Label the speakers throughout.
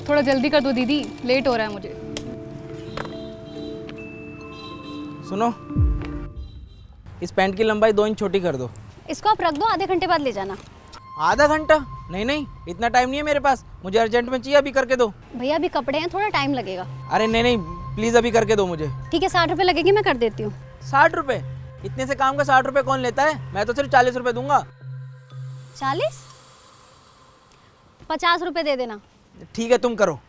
Speaker 1: थोड़ा जल्दी कर दो दीदी, लेट हो रहा है मुझे।
Speaker 2: सुनो, इस पैंट की लंबाई 2 इंच छोटी कर दो।
Speaker 3: इसको आप रख दो, आधे घंटे बाद ले जाना।
Speaker 2: आधा घंटा? नहीं नहीं, इतना टाइम नहीं है मेरे पास, मुझे अर्जेंट में चाहिए, अभी करके दो।
Speaker 3: भैया अभी कपड़े हैं, थोड़ा टाइम लगेगा।
Speaker 2: अरे नहीं नहीं, प्लीज़ अभी करके दो मुझे।
Speaker 3: ठीक है, 60 रुपये लगेगी, मैं कर देती हूँ।
Speaker 2: 60 रुपये? इतने से काम का 60 रुपये कौन लेता है? मैं तो सिर्फ 40 रुपये दूंगा।
Speaker 3: 40? 50 रुपये दे देना।
Speaker 2: ठीक है, तुम करो।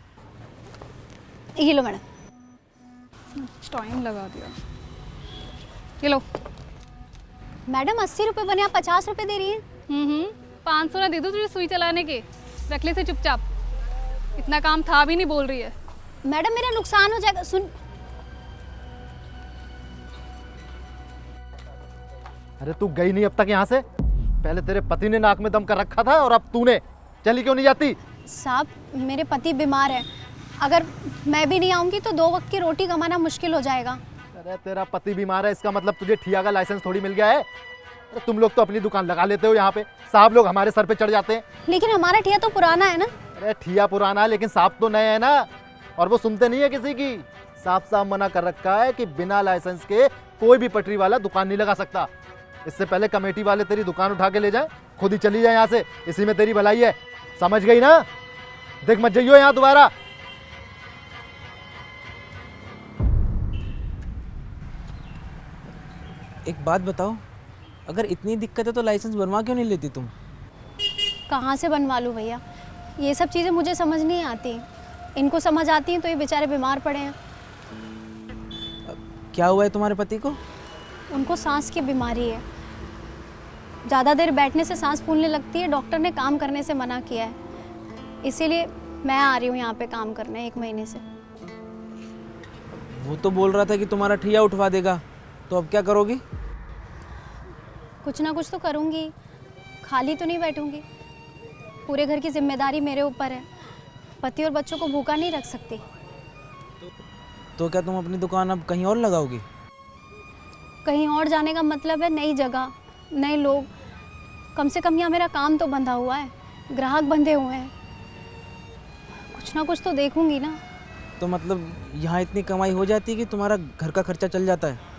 Speaker 3: ये लो मैडम।
Speaker 1: टाइम लगा दिया। ये लो।
Speaker 3: मैडम 80 रुपये बने, आप 50 रुपये दे रही हैं।
Speaker 1: 500 ना दे दो तुझे सुई चलाने के, रख ले से चुपचाप। इतना काम था भी नहीं, बोल रही है।
Speaker 3: मैडम मेरा नुकसान हो जाएगा। सुन,
Speaker 4: अरे तू गई नहीं अब तक यहाँ से? पहले तेरे पति ने नाक में दम कर रखा था और अब तूने। चली क्यों नहीं जाती?
Speaker 3: साहब मेरे पति बीमार है, अगर मैं भी नहीं आऊँगी तो 2 वक्त की रोटी कमाना मुश्किल हो जाएगा।
Speaker 4: अरे तेरा पति बीमार है, इसका मतलब तुझे ठिया का लाइसेंस थोड़ी मिल गया है। अरे तुम लोग तो अपनी दुकान लगा लेते हो यहाँ पे, साहब लोग हमारे सर पे चढ़ जाते हैं।
Speaker 3: लेकिन हमारा ठिया तो पुराना है ना।
Speaker 4: अरे ठिया पुराना है लेकिन साहब तो नए हैं ना, और वो सुनते नहीं है किसी की। साफ साफ मना कर रखा है कि बिना लाइसेंस के कोई भी पटरी वाला दुकान नहीं लगा सकता। इससे पहले कमेटी वाले तेरी दुकान उठा के ले जाए, खुद ही चली जाए यहाँ से, इसी में तेरी भलाई है। समझ गई ना? देख मत जाइयो यहाँ दोबारा।
Speaker 2: एक बात बताओ, अगर इतनी दिक्कत है तो लाइसेंस बनवा क्यों नहीं लेती तुम?
Speaker 3: कहाँ से बनवा लूँ भैया, ये सब चीज़ें मुझे समझ नहीं आती। इनको समझ आती हैं तो ये बेचारे बीमार पड़े हैं।
Speaker 2: क्या हुआ है तुम्हारे पति को?
Speaker 3: उनको सांस की बीमारी है, ज़्यादा देर बैठने से सांस फूलने लगती है। डॉक्टर ने काम करने से मना किया है, इसीलिए मैं आ रही हूँ यहाँ पे काम करने 1 महीने से।
Speaker 2: वो तो बोल रहा था कि तुम्हारा ठिया उठवा देगा, तो अब क्या करोगी?
Speaker 3: कुछ ना कुछ तो करूँगी, खाली तो नहीं बैठूँगी। पूरे घर की जिम्मेदारी मेरे ऊपर है, पति और बच्चों को भूखा नहीं रख सकती।
Speaker 2: तो क्या तुम अपनी दुकान अब कहीं और लगाओगी?
Speaker 3: कहीं और जाने का मतलब है नई जगह, नए लोग। कम से कम यहाँ मेरा काम तो बंधा हुआ है, ग्राहक बंधे हुए हैं। कुछ ना कुछ तो देखूंगी ना।
Speaker 2: तो मतलब यहाँ इतनी कमाई हो जाती है कि तुम्हारा घर का खर्चा चल जाता है?